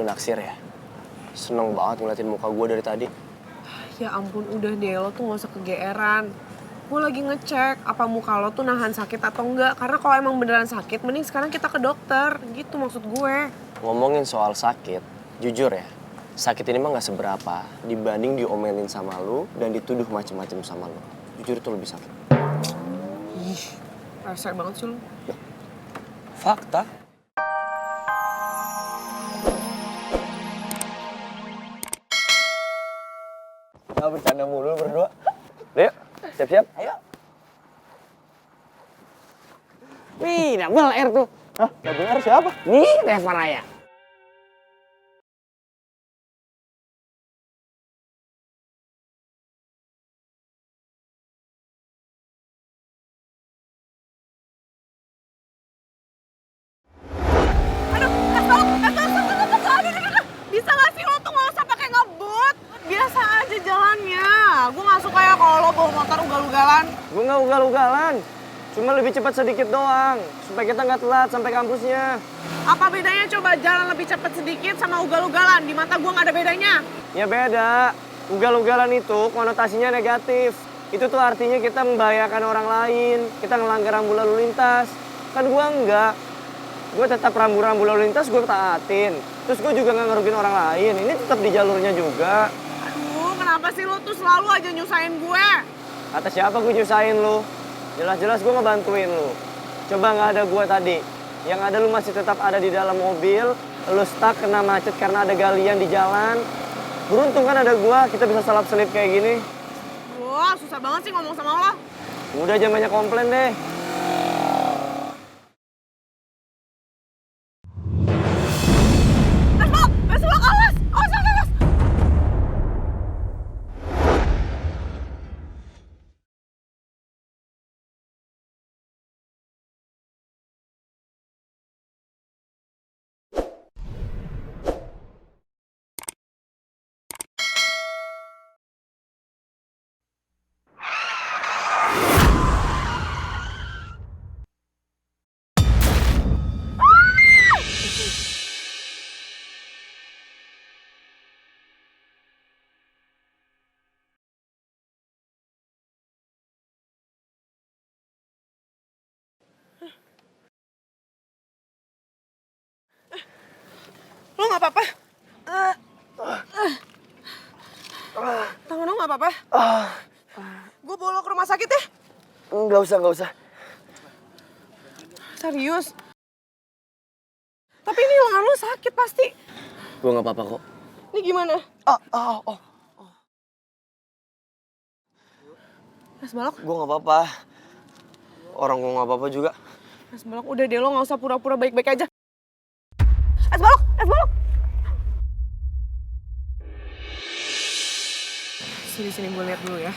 Lu naksir ya? Seneng banget ngeliatin muka gue dari tadi. Ya ampun, udah deh, lo tuh gak usah kegeeran. Gue lagi ngecek apa muka lo tuh nahan sakit atau enggak. Karena kalau emang beneran sakit, mending sekarang kita ke dokter. Gitu maksud gue. Ngomongin soal sakit, jujur ya, sakit ini mah gak seberapa dibanding diomelin sama lu dan dituduh macem-macem sama lu. Jujur itu lebih sakit. Ih, rese banget sih lo. Fakta. Gak bercanda mulu berdua. Yuk, siap-siap. Ayo. Wih, double R tuh. Hah? Double R siapa? Nih, Reva Raya. Aduh, bisa gak sih lo tuh gak usah pakai ngebut? Biasa aja jalannya. Gue gak suka ya kalau lo bawa motor ugal-ugalan. Gue gak ugal-ugalan. Cuma lebih cepat sedikit doang. Supaya kita gak telat sampai kampusnya. Apa bedanya coba jalan lebih cepat sedikit sama ugal-ugalan? Di mata gue gak ada bedanya. Ya beda. Ugal-ugalan itu konotasinya negatif. Itu tuh artinya kita membahayakan orang lain. Kita ngelanggar rambu lalu lintas. Kan gue enggak. Gue tetap rambu-rambu lalu lintas gue taatin. Terus gue juga gak ngerugiin orang lain. Ini tetap di jalurnya juga. Aduh, kenapa sih lo tuh selalu aja nyusahin gue? Kata siapa gue nyusahin lu? Jelas-jelas gue ngebantuin lu. Coba gak ada gue tadi. Yang ada lu masih tetap ada di dalam mobil. Lu stuck kena macet karena ada galian di jalan. Beruntung kan ada gue, kita bisa selap-selip kayak gini. Wah, susah banget sih ngomong sama lo. Udah jangan banyak komplain deh. Besok, awas! Awas! Lo gak apa-apa? Tangan lo gak apa-apa? Gue bawa lo ke rumah sakit ya? Nggak usah. Serius? Tapi ini lengan lo sakit pasti. Gue nggak apa-apa kok. Ini gimana? Es balok? Gue nggak apa-apa. Orang gue nggak apa-apa juga. Es balok, udah deh lo gak usah pura-pura baik-baik aja. Es balok! Es balok! Sini gue lihat dulu ya.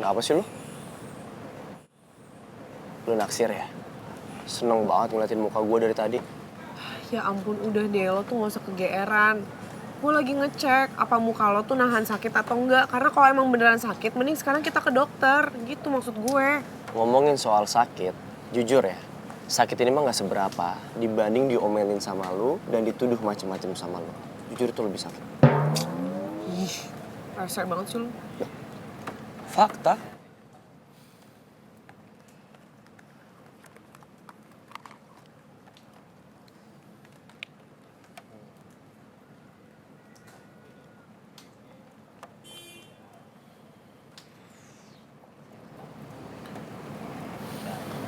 Kenapa sih lu? Lu naksir ya? Seneng banget ngeliatin muka gue dari tadi. Ya ampun, udah deh, lo tuh gak usah kegeeran. Gue lagi ngecek apa muka lo tuh nahan sakit atau enggak. Karena kalau emang beneran sakit, mending sekarang kita ke dokter. Gitu maksud gue. Ngomongin soal sakit, jujur ya, sakit ini mah gak seberapa dibanding diomelin sama lu dan dituduh macem-macem sama lu. Jujur itu lebih sakit. Ih, rese banget sih lo. Fakta.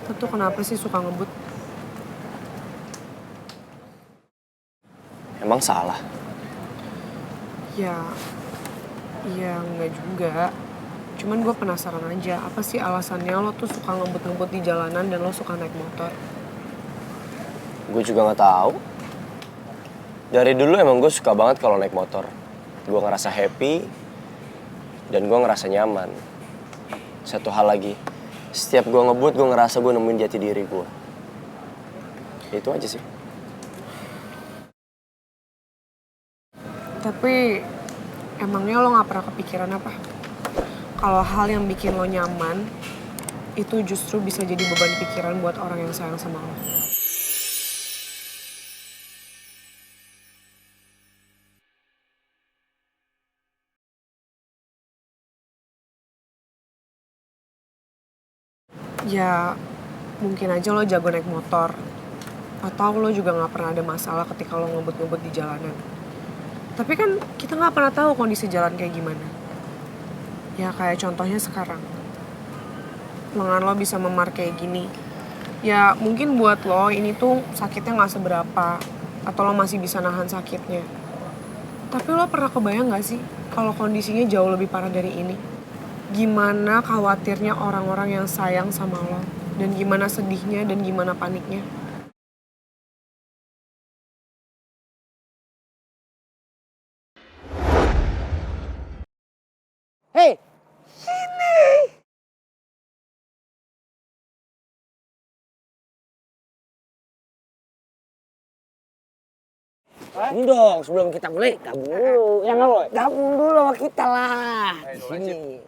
Lo tuh kenapa sih suka ngebut? Emang salah? Ya enggak juga. Cuman gue penasaran aja, apa sih alasannya lo tuh suka ngebut-ngebut di jalanan dan lo suka naik motor? Gue juga gak tahu. Dari dulu emang gue suka banget kalau naik motor. Gue ngerasa happy dan gue ngerasa nyaman. Satu hal lagi, setiap gue ngebut gue ngerasa gue nemuin jati diri gue. Ya itu aja sih. Tapi emangnya lo gak pernah kepikiran apa? Kalau hal yang bikin lo nyaman, itu justru bisa jadi beban pikiran buat orang yang sayang sama lo. Ya, mungkin aja lo jago naik motor. Atau lo juga gak pernah ada masalah ketika lo ngebut-ngebut di jalanan. Tapi kan kita gak pernah tahu kondisi jalan kayak gimana. Ya kayak contohnya sekarang. Lengan lo bisa memar kayak gini. Ya mungkin buat lo ini tuh sakitnya gak seberapa. Atau lo masih bisa nahan sakitnya. Tapi lo pernah kebayang gak sih kalau kondisinya jauh lebih parah dari ini? Gimana khawatirnya orang-orang yang sayang sama lo. Dan gimana sedihnya dan gimana paniknya. Hei, ini dong sebelum kita mulai gabung dulu. Ya nggak Boy? Gabung dulu sama kita lah. Di sini.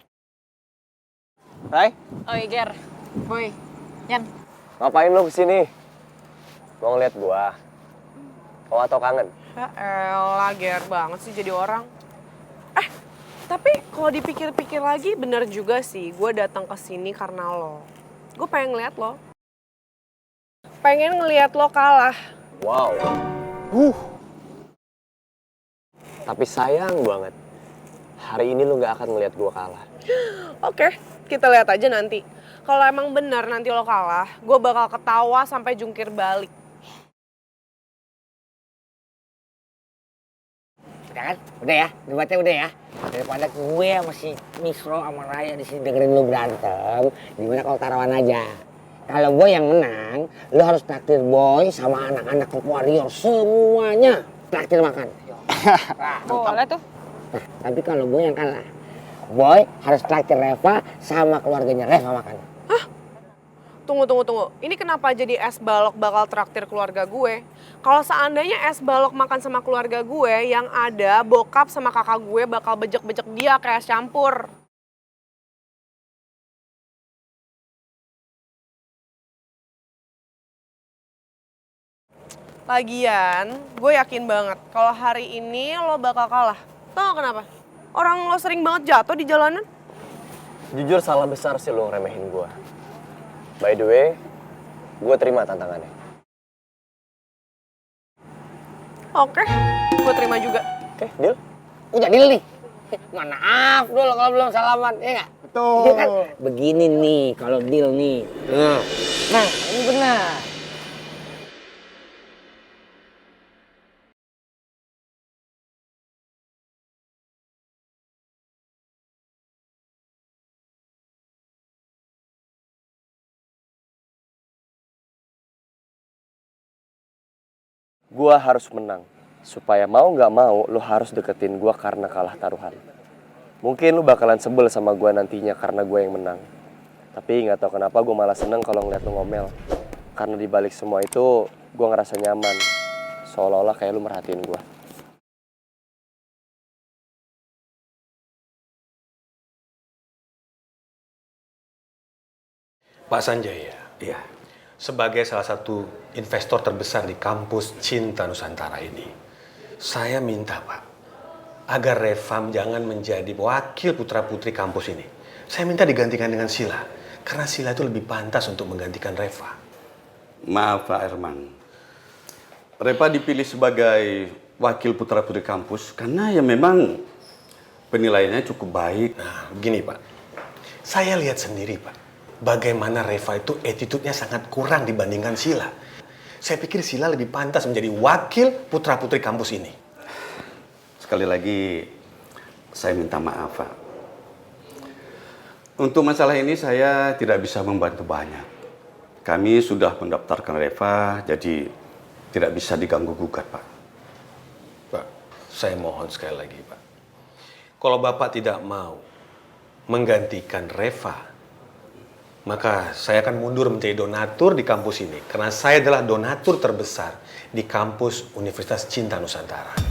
Rai, Oi, Ger. Boy. Yan. ngapain lu kesini? Mau ngeliat gua? Oh atau kangen? Ya elah, ger banget sih jadi orang. Tapi kalau dipikir-pikir lagi bener juga sih, gue datang ke sini karena lo. Gue pengen ngeliat lo. Pengen ngeliat lo kalah. Wow. Tapi sayang banget. Hari ini lu gak akan ngeliat gua kalah. Oke, kita lihat aja nanti. Kalau emang bener nanti lo kalah, gue bakal ketawa sampai jungkir balik. Udah kan? Udah ya? Debatnya udah ya? Daripada gue sama si Misro sama Raya di sini dengerin lu berantem, gimana kalau taruhan aja? Kalau gue yang menang, lu harus traktir Boy sama anak-anak klub warrior semuanya traktir makan. Boleh tuh. Nah, tapi kalau gue yang kalah, Boy harus traktir Reva sama keluarganya Reva makan. Tunggu. Ini kenapa jadi es balok bakal traktir keluarga gue? Kalau seandainya es balok makan sama keluarga gue, yang ada bokap sama kakak gue bakal bejek-bejek dia kayak es campur. Lagian, gue yakin banget kalau hari ini lo bakal kalah. Tau gak kenapa? Orang lo sering banget jatuh di jalanan. Jujur salah besar sih lu ngeremehin gua. By the way, gua terima tantangannya. Oke, gue terima juga. Oke, deal? Udah deal nih. Mana Afdol kalau belum salaman, ya nggak? Betul. Iya kan? Begini nih kalau deal nih. Nah, ini benar. Gua harus menang. Supaya mau nggak mau, lu harus deketin gua karena kalah taruhan. Mungkin lu bakalan sebel sama gua nantinya karena gua yang menang. Tapi nggak tahu kenapa gua malah seneng kalau ngeliat lu ngomel. Karena dibalik semua itu, gua ngerasa nyaman. Seolah-olah kayak lu merhatiin gua. Pak Sanjaya, Iya. sebagai salah satu investor terbesar di kampus Cinta Nusantara ini, saya minta Pak, agar Revam jangan menjadi wakil putra-putri kampus ini. Saya minta digantikan dengan Sila, karena Sila itu lebih pantas untuk menggantikan Reva. Maaf Pak Herman. Reva dipilih sebagai wakil putra-putri kampus karena ya memang penilaiannya cukup baik. Nah, begini Pak, saya lihat sendiri Pak, bagaimana Reva itu attitude-nya sangat kurang dibandingkan Sila. Saya pikir Sila lebih pantas menjadi wakil putra-putri kampus ini. Sekali lagi saya minta maaf Pak. Untuk masalah ini saya tidak bisa membantu banyak. Kami sudah mendaftarkan Reva, jadi tidak bisa diganggu-gugat Pak. Pak, saya mohon sekali lagi Pak. Kalau Bapak tidak mau menggantikan Reva, maka saya akan mundur menjadi donatur di kampus ini karena saya adalah donatur terbesar di kampus Universitas Cinta Nusantara.